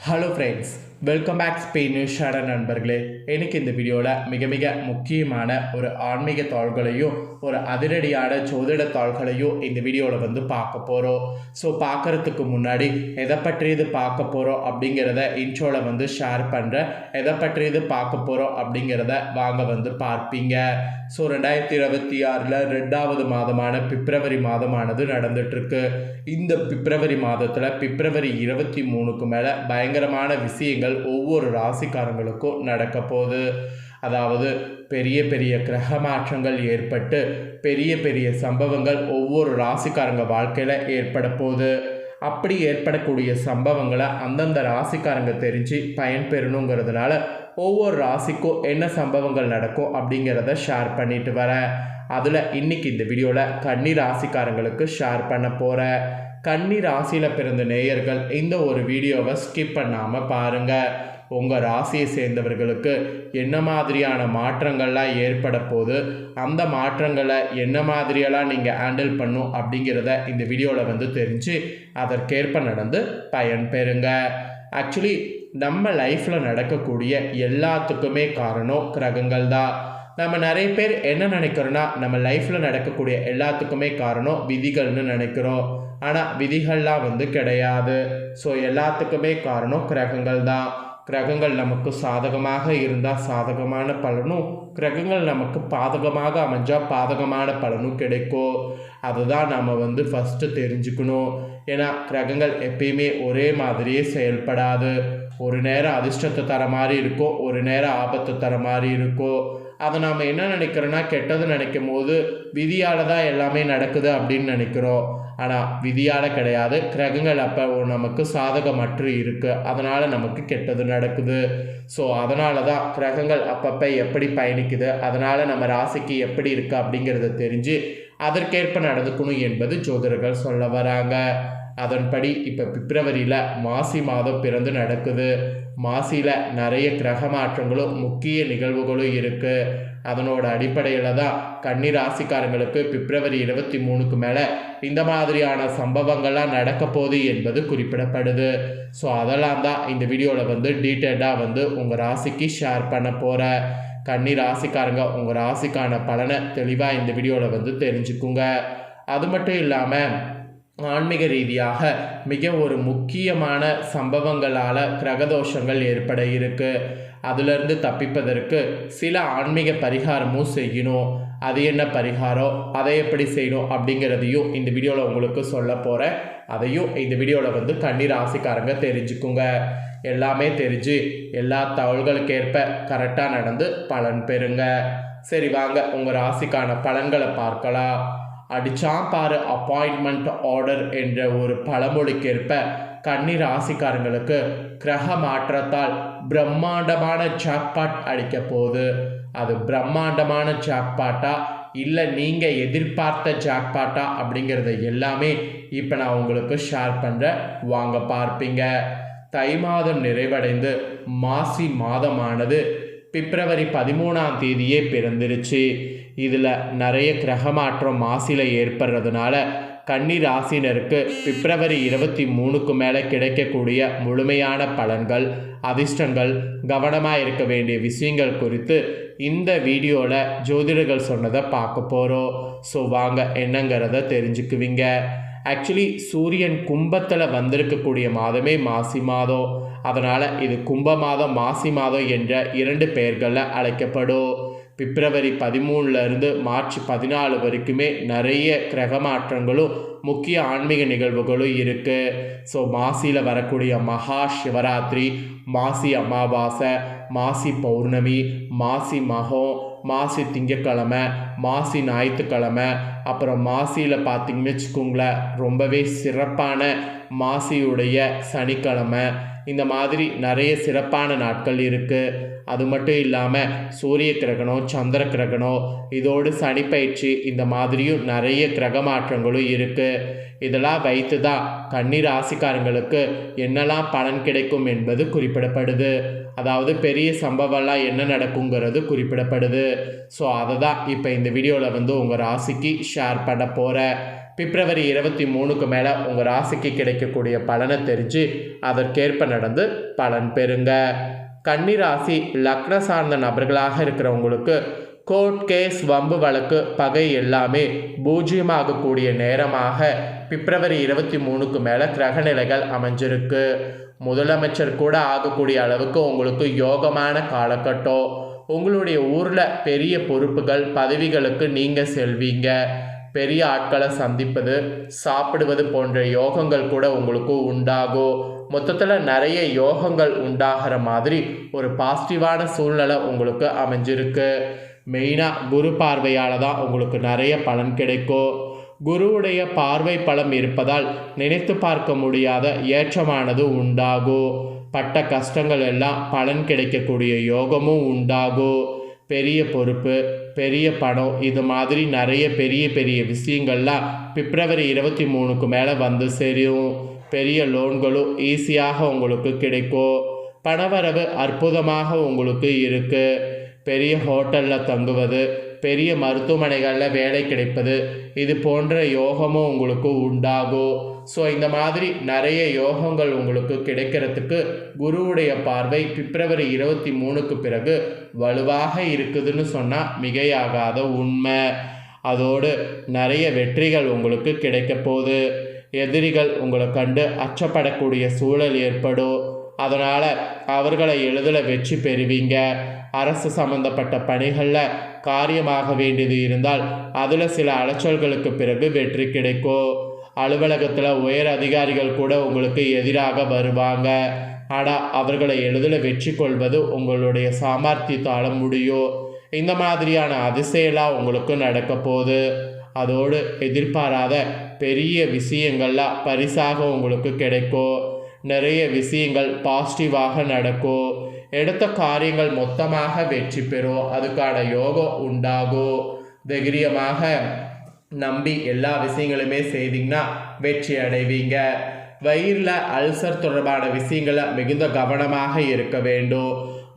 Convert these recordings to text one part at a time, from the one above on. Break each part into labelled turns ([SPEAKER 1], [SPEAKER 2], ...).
[SPEAKER 1] Hello friends, welcome back Spain news channel நண்பர்களே. எனக்கு இந்த வீடியோவில் மிக மிக முக்கியமான ஒரு ஆன்மீக தாள்களையும் ஒரு அதிரடியான ஜோதிட தாள்களையும் இந்த வீடியோவில் பார்க்க போகிறோம். ஸோ பார்க்குறதுக்கு முன்னாடி எதை பற்றியது பார்க்க போகிறோம் அப்படிங்கிறத இன்ட்ரோவில் ஷேர் பண்ணுறேன். எதை பற்றியது பார்க்க போகிறோம் அப்படிங்கிறத வாங்க பார்ப்பீங்க. ஸோ 2026 2வது மாதமான பிப்ரவரி மாதமானது நடந்துட்டுருக்கு. இந்த பிப்ரவரி மாதத்தில் பிப்ரவரி 23க்கு மேலே பயங்கரமான விஷயங்கள் ஒவ்வொரு ராசிக்காரங்களுக்கும் நடக்க போகுது. அதாவது பெரிய பெரிய கிரக மாற்றங்கள் ஏற்பட்டு பெரிய பெரிய சம்பவங்கள் ஒவ்வொரு ராசிக்காரங்க வாழ்க்கையில் ஏற்பட போகுது. அப்படி ஏற்படக்கூடிய சம்பவங்களை அந்தந்த ராசிக்காரங்க தெரிஞ்சு பயன்பெறணுங்கிறதுனால ஒவ்வொரு ராசிக்கும் என்ன சம்பவங்கள் நடக்கும் அப்படிங்கிறத ஷேர் பண்ணிட்டு வரேன். அதில் இன்னைக்கு இந்த வீடியோவில் கன்னி ராசிக்காரங்களுக்கு ஷேர் பண்ண போகிறேன். கன்னி ராசியில் பிறந்த நேயர்கள் இந்த ஒரு வீடியோவை ஸ்கிப் பண்ணாமல் பாருங்கள். உங்கள் ராசியை சேர்ந்தவர்களுக்கு என்ன மாதிரியான மாற்றங்கள்லாம் ஏற்பட போது, அந்த மாற்றங்களை என்ன மாதிரியெல்லாம் நீங்கள் ஹேண்டில் பண்ணும் அப்படிங்கிறத இந்த வீடியோவில் தெரிஞ்சு அதற்கேற்ப நடந்து பயன்பெறுங்க. ஆக்சுவலி நம்ம லைஃப்பில் நடக்கக்கூடிய எல்லாத்துக்குமே காரணம் கிரகங்கள் தான். நம்ம நிறைய பேர் என்ன நினைக்கிறோன்னா, நம்ம லைஃப்பில் நடக்கக்கூடிய எல்லாத்துக்குமே காரணம் விதிகள்னு நினைக்கிறோம். ஆனால் விதிகள்லாம் கிடையாது. ஸோ எல்லாத்துக்குமே காரணம் கிரகங்கள் தான். கிரகங்கள் நமக்கு சாதகமாக இருந்தால் சாதகமான பலனும், கிரகங்கள் நமக்கு பாதகமாக அமைஞ்சால் பாதகமான பலனும் கிடைக்கும். அதுதான் நாம் ஃபஸ்ட்டு தெரிஞ்சுக்கணும். ஏன்னா கிரகங்கள் எப்பயுமே ஒரே மாதிரியே செயல்படாது. ஒரு நேரம் அதிர்ஷ்டத்தை தர மாதிரி இருக்கும், ஒரு நேரம் ஆபத்தை தர மாதிரி இருக்கும். அதை நாம் என்ன நினைக்கிறோன்னா, கெட்டது நினைக்கும் போது விதியால் தான் எல்லாமே நடக்குது அப்படின்னு நினைக்கிறோம். ஆனால் விதியால் கிடையாது. கிரகங்கள் அப்போ நமக்கு சாதகமற்று இருக்குது, அதனால் நமக்கு கெட்டது நடக்குது. ஸோ அதனால தான் கிரகங்கள் அப்பப்போ எப்படி பயணிக்குது, அதனால் நம்ம ராசிக்கு எப்படி இருக்குது அப்படிங்கிறத தெரிஞ்சு அதற்கேற்ப நடந்துக்கணும் என்பது ஜோதிடர்கள் சொல்ல வராங்க. அதன்படி இப்போ பிப்ரவரியில் மாசி மாதம் பிறந்து நடக்குது. மாசியில் நிறைய கிரக மாற்றங்களும் முக்கிய நிகழ்வுகளும் இருக்குது. அதனோட அடிப்படையில் தான் கன்னி ராசிக்காரங்களுக்கு பிப்ரவரி 23க்கு மேலே இந்த மாதிரியான சம்பவங்கள்லாம் நடக்க போகுது என்பது குறிப்பிடப்படுது. ஸோ அதெல்லாம் தான் இந்த வீடியோவில் டீட்டெயிலாக உங்கள் ராசிக்கு ஷேர் பண்ண போகிறேன். கன்னி ராசிக்காரங்க உங்கள் ராசிக்கான பலனை தெளிவாக இந்த வீடியோவில் தெரிஞ்சுக்குங்க. அது மட்டும் இல்லாமல் ஆன்மீக ரீதியாக மிக ஒரு முக்கியமான சம்பவங்களால் கிரகதோஷங்கள் ஏற்பட இருக்குது. அதிலிருந்து தப்பிப்பதற்கு சில ஆன்மீக பரிகாரமும் செய்யணும். அது என்ன பரிகாரம், அதை எப்படி செய்யணும் அப்படிங்கிறதையும் இந்த வீடியோவில் உங்களுக்கு சொல்ல போகிறேன். அதையும் இந்த வீடியோவில் கன்னி ராசிக்காரங்க தெரிஞ்சுக்குங்க. எல்லாமே தெரிஞ்சு எல்லா தகவல்களுக்கேற்ப கரெக்டாக நடந்து பலன் பெறுங்க. சரி வாங்க உங்கள் ராசிக்கான பலன்களை பார்க்கலாம். அடிச்சாம் பாரு அப்பாயின்மெண்ட் ஆர்டர் என்ற ஒரு பழமொழிக்கேற்ப கன்னி ராசிக்காரங்களுக்கு கிரக மாற்றத்தால் பிரம்மாண்டமான ஜாக்பாட் அடிக்க போகுது. அது பிரம்மாண்டமான ஜாக்பாட்டா இல்லை நீங்கள் எதிர்பார்த்த ஜாக்பாட்டா அப்படிங்கிறத எல்லாமே இப்போ நான் உங்களுக்கு ஷேர் பண்ணுறேன், வாங்க பார்ப்பீங்க. தை மாதம் நிறைவடைந்து மாசி மாதமானது பிப்ரவரி 13ஆம் தேதியே பிறந்துருச்சு. இதில் நிறைய கிரக மாற்றம் மாசியில் ஏற்படுறதுனால கன்னி ராசினருக்கு பிப்ரவரி 23க்கு மேலே கிடைக்கக்கூடிய முழுமையான பலன்கள், அதிர்ஷ்டங்கள், கவனமாக இருக்க வேண்டிய விஷயங்கள் குறித்து இந்த வீடியோவில் ஜோதிடர்கள் சொன்னதை பார்க்க போகிறோம். ஸோ வாங்க என்னங்கிறத தெரிஞ்சுக்குவீங்க. ஆக்சுவலி சூரியன் கும்பத்தில் வந்திருக்கக்கூடிய மாதமே மாசி மாதம். அதனால் இது கும்ப மாதம் மாசி மாதம் என்ற 2 பெயர்களில் அழைக்கப்படும். பிப்ரவரி 13லேருந்து மார்ச் 14 வரைக்குமே நிறைய கிரக மாற்றங்களும் முக்கிய ஆன்மீக நிகழ்வுகளும் இருக்குது. ஸோ மாசியில் வரக்கூடிய மகா சிவராத்திரி, மாசி அமாவாசை, மாசி பௌர்ணமி, மாசி மகம், மாசி திங்கக்கிழமை, மாசி ஞாயிற்றுக்கிழமை, அப்புறம் மாசியில் பார்த்திங்கன்னு வச்சுக்கோங்களேன் ரொம்பவே சிறப்பான மாசியுடைய சனிக்கிழமை, இந்த மாதிரி நிறைய சிறப்பான நாட்கள் இருக்குது. அது மட்டும் இல்லாமல் சூரிய கிரகணம், சந்திர கிரகணம், இதோடு சனி பயிற்சி, இந்த மாதிரியும் நிறைய கிரக மாற்றங்களும் இருக்குது. இதெல்லாம் வைத்து தான் கன்னி ராசிக்காரங்களுக்கு என்னெல்லாம் பலன் கிடைக்கும் என்பது குறிப்பிடப்படுது. அதாவது பெரிய சம்பவம்லாம் என்ன நடக்குங்கிறது குறிப்பிடப்படுது. ஸோ அதை தான் இப்போ இந்த வீடியோவில் உங்கள் ராசிக்கு ஷேர் பண்ண போகிறேன். பிப்ரவரி 23க்கு மேலே உங்கள் ராசிக்கு கிடைக்கக்கூடிய பலனை தெரிஞ்சு அதற்கேற்ப நடந்து பலன் பெறுங்க. கன்னி ராசி லக்ன சார்ந்த நபர்களாக இருக்கிறவங்களுக்கு கோர்ட் கேஸ் வம்பு வழக்கு பகை எல்லாமே பூஜ்ஜியமாகக்கூடிய நேரமாக பிப்ரவரி 23க்கு மேலே கிரகநிலைகள் அமைஞ்சிருக்கு. முதலமைச்சர் கூட ஆகக்கூடிய அளவுக்கு உங்களுக்கு யோகமான காலகட்டம். உங்களுடைய ஊரில் பெரிய பொறுப்புகள் பதவிகளுக்கு நீங்கள் செல்வீங்க. பெரிய ஆட்களை சந்திப்பது சாப்பிடுவது போன்ற யோகங்கள் கூட உங்களுக்கு உண்டாகும். மொத்தத்தில் நிறைய யோகங்கள் உண்டாகிற மாதிரி ஒரு பாசிட்டிவான சூழ்நிலை உங்களுக்கு அமைஞ்சிருக்கு. மெயினாக குரு பார்வையால் தான் உங்களுக்கு நிறைய பலன் கிடைக்கும். குருவுடைய பார்வை பலம் இருப்பதால் நினைத்து பார்க்க முடியாத ஏற்றமானது உண்டாகும். பட்ட கஷ்டங்கள் எல்லாம் பலன் கிடைக்கக்கூடிய யோகமும் உண்டாகும். பெரிய பொறுப்பு பெரிய பணம் இது மாதிரி நிறைய பெரிய பெரிய விஷயங்கள்லாம் பிப்ரவரி 23க்கு மேலே வந்து சேரும். பெரிய லோன்களும் ஈஸியாக உங்களுக்கு கிடைக்கும். பணவரவு அற்புதமாக உங்களுக்கு இருக்குது. பெரிய ஹோட்டலில் தங்குவது பெரிய மருத்துவமனைகளில் வேலை கிடைப்பது இது போன்ற யோகமும் உங்களுக்கு உண்டாகும். ஸோ இந்த மாதிரி நிறைய யோகங்கள் உங்களுக்கு கிடைக்கிறதுக்கு குருவுடைய பார்வை பிப்ரவரி 23க்கு பிறகு வலுவாக இருக்குதுன்னு சொன்னால் மிகையாகாத உண்மை. அதோடு நிறைய வெற்றிகள் உங்களுக்கு கிடைக்க போகுது. எதிரிகள் உங்களை கண்டு அச்சப்படக்கூடிய சூழல் ஏற்படும். அதனால் அவர்களை எளிதில் வெற்றி பெறுவீங்க. அரசு சம்பந்தப்பட்ட பணிகளில் காரியமாக வேண்டியது இருந்தால் அதில் சில அலைச்சல்களுக்கு பிறகு வெற்றி கிடைக்கும். அலுவலகத்தில் உயர் அதிகாரிகள் கூட உங்களுக்கு எதிராக வருவாங்க. ஆனால் அவர்களை எளிதில் வெற்றி கொள்வது உங்களுடைய சாமர்த்தியத்தால் முடியும். இந்த மாதிரியான அதிசயம்லாம் உங்களுக்கு நடக்க போகுது. அதோடு எதிர்பாராத பெரிய விஷயங்கள்லாம் பரிசாக உங்களுக்கு கிடைக்கும். நிறைய விஷயங்கள் பாசிட்டிவாக நடக்கும். எடுத்த காரியங்கள் மொத்தமாக வெற்றி பெறும். அதுக்கான யோகம் உண்டாகும். தைரியமாக நம்பி எல்லா விஷயங்களுமே செய்தீங்கன்னா வெற்றி அடைவீங்க. வயிறில் அல்சர் தொடர்பான விஷயங்களை மிகுந்த கவனமாக இருக்க வேண்டும்.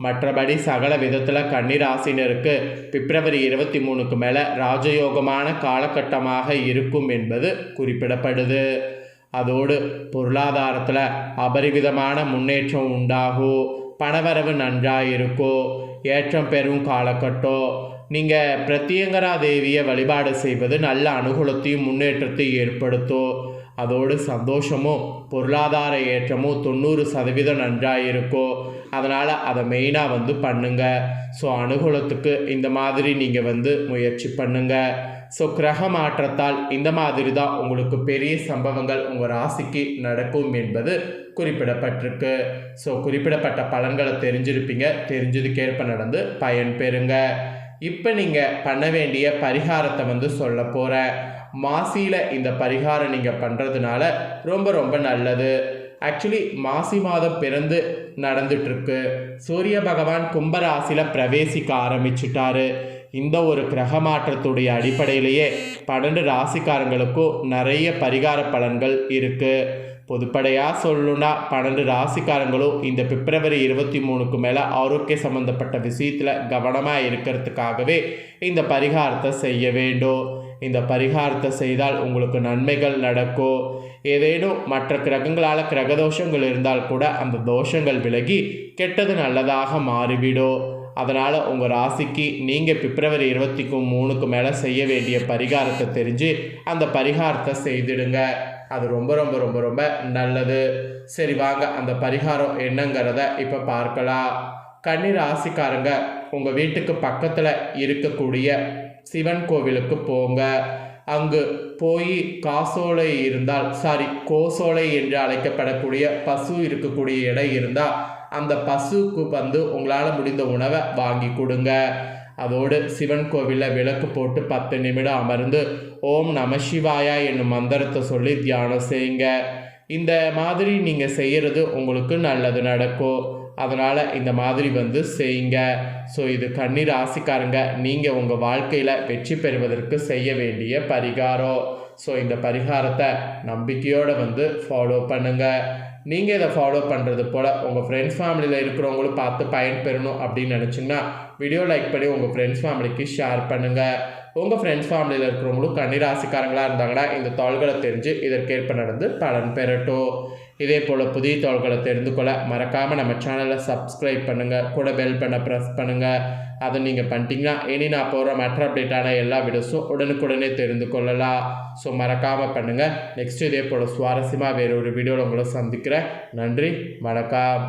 [SPEAKER 1] மற்றபடி சகல விதத்தில் கன்னிராசினருக்கு பிப்ரவரி 23க்கு மேலே ராஜயோகமான காலகட்டமாக இருக்கும் என்பது குறிப்பிடப்படுது. அதோடு பொருளாதாரத்தில் அபரிவிதமான முன்னேற்றம் உண்டாகும். பணவரவு நன்றாக இருக்கும். ஏற்றம் பெறும் காலகட்டம். நீங்கள் பிரத்யங்கரா தேவியை வழிபாடு செய்வது நல்ல அனுகூலத்தையும் முன்னேற்றத்தையும் ஏற்படுத்தும். அதோடு சந்தோஷமும் பொருளாதார ஏற்றமும் 90% நன்றாக இருக்கும். அதனால் அதை மெயினாக பண்ணுங்கள். ஸோ அனுகூலத்துக்கு இந்த மாதிரி நீங்கள் முயற்சி பண்ணுங்கள். ஸோ கிரக மாற்றத்தால் இந்த மாதிரி தான் உங்களுக்கு பெரிய சம்பவங்கள் உங்கள் ராசிக்கு நடக்கும் என்பது குறிப்பிடப்பட்டிருக்கு. ஸோ குறிப்பிடப்பட்ட பலன்களை தெரிஞ்சிருப்பீங்க. தெரிஞ்சதுக்கேற்ப நடந்து பயன் பெறுங்க. இப்போ நீங்கள் பண்ண வேண்டிய பரிகாரத்தை சொல்ல போகிறேன். மாசியில் இந்த பரிகாரம் நீங்கள் பண்ணுறதுனால ரொம்ப ரொம்ப நல்லது. ஆக்சுவலி மாசி மாதம் பிறந்து நடந்துட்டுருக்கு. சூரிய பகவான் கும்பராசியில் பிரவேசிக்க ஆரம்பிச்சிட்டாரு. இந்த ஒரு கிரக மாற்றத்துடைய அடிப்படையிலேயே 12 ராசிக்காரங்களுக்கும் நிறைய பரிகார பலன்கள் இருக்குது. பொதுப்படையாக சொல்லணுன்னா 12 ராசிக்காரங்களும் இந்த பிப்ரவரி 23க்கு மேலே ஆரோக்கிய சம்பந்தப்பட்ட விஷயத்தில் கவனமாக இருக்கிறதுக்காகவே இந்த பரிகாரத்தை செய்ய வேண்டும். இந்த பரிகாரத்தை செய்தால் உங்களுக்கு நன்மைகள் நடக்கும். ஏதேனும் மற்ற கிரகங்களால் கிரகதோஷங்கள் இருந்தால் கூட அந்த தோஷங்கள் விலகி கெட்டது நல்லதாக மாறிவிடும். அதனால் உங்கள் ராசிக்கு நீங்கள் பிப்ரவரி 23க்கு மேலே செய்ய வேண்டிய பரிகாரத்தை தெரிஞ்சு அந்த பரிகாரத்தை செய்திடுங்க. அது ரொம்ப ரொம்ப ரொம்ப ரொம்ப நல்லது. சரி வாங்க அந்த பரிகாரம் என்னங்கிறத இப்போ பார்க்கலாம். கன்னி ராசிக்காரங்க உங்கள் வீட்டுக்கு பக்கத்தில் இருக்கக்கூடிய சிவன் கோவிலுக்கு போங்க. அங்கு போய் காசோலை இருந்தால் கோசோலை என்று அழைக்கப்படக்கூடிய பசு இருக்கக்கூடிய இடம் இருந்தால் அந்த பசுக்கு உங்களால் முடிந்த உணவை வாங்கி கொடுங்க. அதோடு சிவன் கோவிலில் விளக்கு போட்டு 10 நிமிடம் அமர்ந்து ஓம் நம சிவாயா என்னும் மந்திரத்தை சொல்லி தியானம் செய்யுங்க. இந்த மாதிரி நீங்கள் செய்கிறது உங்களுக்கு நல்லது நடக்கும். அதனால் இந்த மாதிரி செய்யுங்க. ஸோ இது கன்னி ராசிக்காரங்க நீங்கள் உங்கள் வாழ்க்கையில் வெற்றி பெறுவதற்கு செய்ய வேண்டிய பரிகாரம். ஸோ இந்த பரிகாரத்தை நம்பிக்கையோடு ஃபாலோ பண்ணுங்கள். நீங்கள் இதை ஃபாலோ பண்ணுறது போல் உங்கள் ஃப்ரெண்ட்ஸ் ஃபேமிலியில் இருக்கிறவங்களும் பார்த்து பயன்பெறணும் அப்படின்னு நினச்சிங்கன்னா வீடியோ லைக் பண்ணி உங்கள் ஃப்ரெண்ட்ஸ் ஃபேமிலிக்கு ஷேர் பண்ணுங்கள். உங்கள் ஃப்ரெண்ட்ஸ் ஃபேமிலியில் இருக்கிறவங்களும் கன்னிராசிக்காரங்களாக இருந்தாங்கன்னா இந்த தாள்களை தெரிஞ்சு இதற்கேற்ப நடந்து பலன் பெறட்டும். இதே போல் புதிய தாள்களை தெரிந்து கொள்ள மறக்காமல் நம்ம சேனலை சப்ஸ்கிரைப் பண்ணுங்கள், கூட பெல் பண்ண ப்ரெஸ் பண்ணுங்கள். அதை நீங்கள் பண்ணிட்டீங்கன்னா இனி நான் போகிற மற்ற அப்டேட்டான எல்லா வீடியோஸும் உடனுக்குடனே தெரிந்து கொள்ளலாம். ஸோ மறக்காமல் பண்ணுங்கள். நெக்ஸ்ட் இதே போல் சுவாரஸ்யமாக வேறு ஒரு வீடியோவில் உங்களை சந்திக்கிறேன். நன்றி, வணக்கம்.